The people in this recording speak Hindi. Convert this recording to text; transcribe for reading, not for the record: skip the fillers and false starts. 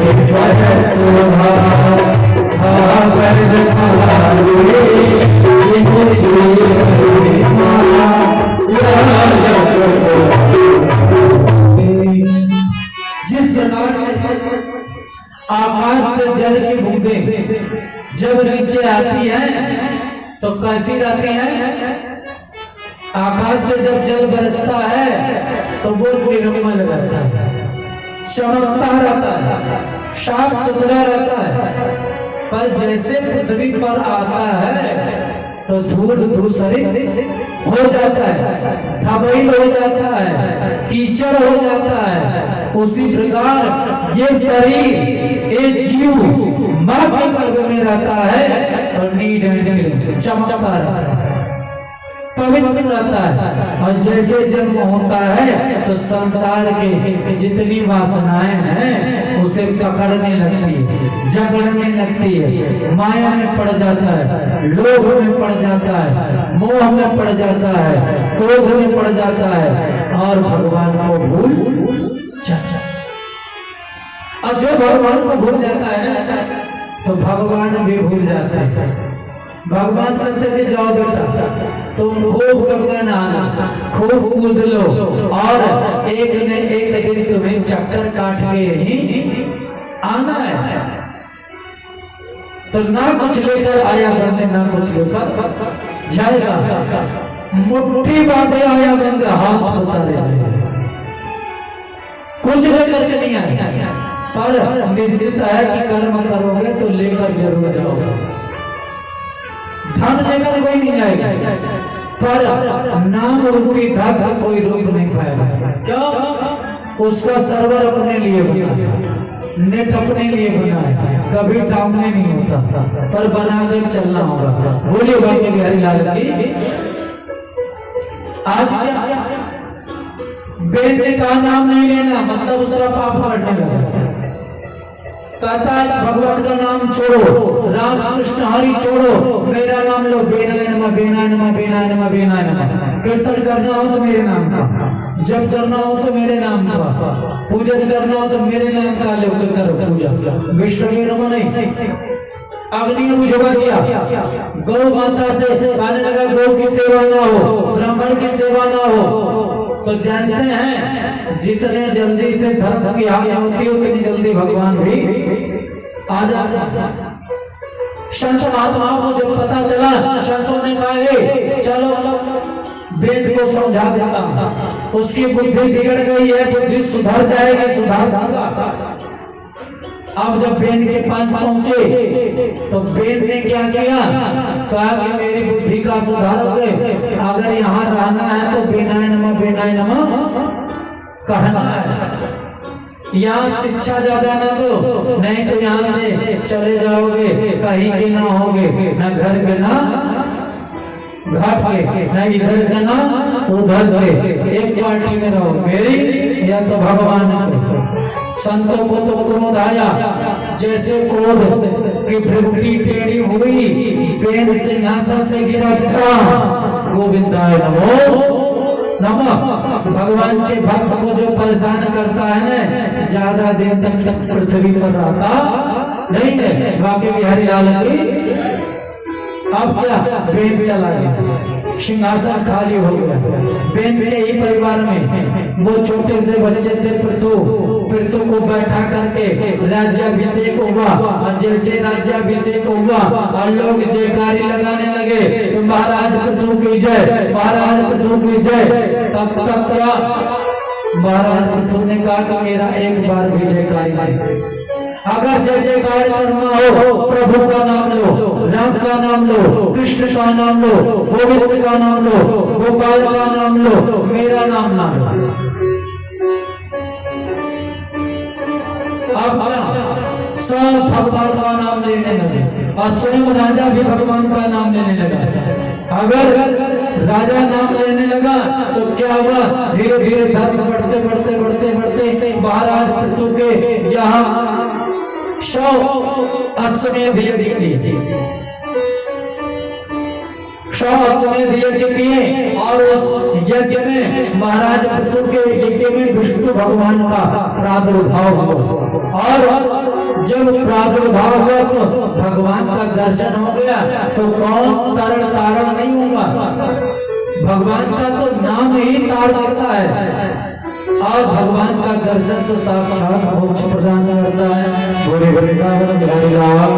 जिस प्रकार से आकाश से जल की बूंदें जब नीचे आती हैं तो कैसी रहती हैं? आकाश से जब जल बरसता है तो वो निर्मल रहता है, चमकता रहता है, साफ सुथरा रहता है। पर जैसे पृथ्वी पर आता है तो धूल धूसरित हो जाता है, धबैल हो जाता है, कीचड़ हो जाता है। उसी प्रकार ये शरीर, ये जीव मां के गर्भ में रहता है और नीड चमकता रहता है, पवित्र रहता है। और जैसे जन्म होता है तो संसार के जितनी वासनाएं हैं उसे पकड़ने लगती है, जकड़ने लगती है, माया में पड़ जाता है, लोभ में पड़ जाता है, मोह में पड़ जाता है, क्रोध में पड़ जाता है और भगवान को भूल जाता है। और जो भगवान को भूल जाता है ना तो भगवान भी भूल जाते हैं। भगवान कहते हैं कि जाओ बेटा तुम खूब गंगा नहाना, खूब कूद लो और एक न एक दिन तुम्हें चक्कर काट के ही आना है। तो ना कुछ लेकर आया बंदे, ना कुछ लेकर जाएगा। मुट्ठी बांधे आया बंदे, हाथ फंसा दे, कुछ लेकर के नहीं आया। पर निश्चित है कि कर्म करोगे तो लेकर जरूर जाओगे। धन लेकर कोई नहीं जाएगा, पर नाम रूपी धन कोई रोक नहीं पाएगा। क्यों? उसका सर्वर अपने लिए बना है, नेट अपने लिए बना है, कभी टाइम नहीं होता, पर बनाकर चलना होगा। बोलिए बाकी बिहारी लाल की। आज क्या बेटे का नाम नहीं लेना मतलब उसका पाप बढ़ने लगा। कहता है भगवान का नाम छोड़ो, राम कृष्ण हरि छोड़ो, मेरा नाम लो, बेनाय नमः बेनाय नमः बेनाय नमः बेनाय नमः। कीर्तन करना हो तो मेरे नाम का, जप करना हो तो मेरे नाम का, पूजन करना हो तो मेरे नाम का लेकर करो पूजा। विष्णु के नमः नहीं। अग्नि बुझवा दिया, गौ माता से कहने लगा गौ की सेवा ना हो, ब्राह्मण की सेवा ना हो। तो जानते हैं जितने जल्दी से धर्म की हानि होती है उतनी जल्दी भगवान भी आ जाते हैं। संत महात्माओं को जब पता चला, संतों ने कहा चलो वेद को समझा देता, उसकी बुद्धि बिगड़ गई है, बुद्धि सुधर जाएगी, सुधार देगा। अब जब बेन के पास पहुंचे तो बेन ने क्या किया? कहा कि मेरी बुद्धि का सुधार हो गए, अगर यहाँ रहना है तो बेनाय नमः कहना है। यहाँ शिक्षा ज्यादा ना दो, नहीं तो यहाँ से चले जाओगे, कहीं के ना होगे, न घर के ना घाट के, न इधर के ना उधर के, एक पार्टी में रहो, मेरी या तो भगवान को। संतों को तो क्रोध आया, जैसे क्रोध की भ्रुकुटी टेढ़ी हुई, पेन सिंहासन से गिरा, गोविंदाय नमो नमः। भगवान के भक्त को जो परेशान करता है ना, ज्यादा दिन तक पृथ्वी पर रहता नहीं है। बाकी बिहारी लाल की अब क्या, बेन चला गया, सिंहासन खाली हो गया। बेन के ही परिवार में वो छोटे से बच्चे थे पृथु को बैठा करके राज्याभिषेक हुआ। और जैसे राज्याभिषेक हुआ और लोग जयकारी लगाने लगे तो महाराज पृथु की जय, महाराज पृथु की जय। तब तक क्या महाराज पृथु ने कहा कि मेरा एक बार भी जयकारी नहीं। अगर जय जयकार करना हो प्रभु का नाम लो, राम का नाम लो, कृष्ण का नाम लो, गोविंद का नाम लो, गोपाल का नाम लो, मेरा नाम ना लो। अब सब भगवान का नाम लेने लगे और स्वयं राजा भी भगवान का नाम लेने लगा। अगर राजा नाम लेने लगा तो क्या हुआ, धीरे धीरे धर्म बढ़ते बढ़ते बढ़ते बढ़ते महाराज पृथु के यहाँ 100 अश्वमेध यज्ञ किए और उस यज्ञ में महाराज पृथु के यज्ञ में विष्णु भगवान का प्रादुर्भाव हुआ और जब प्रादुर्भाव हुआ तो भगवान का दर्शन हो गया तो कौन तरण तारण नहीं होगा। भगवान का तो नाम ही तार देता है और भगवान का दर्शन तो साक्षात मोक्ष प्रदान करता है। बोले वृंदावन बिहारी लाल।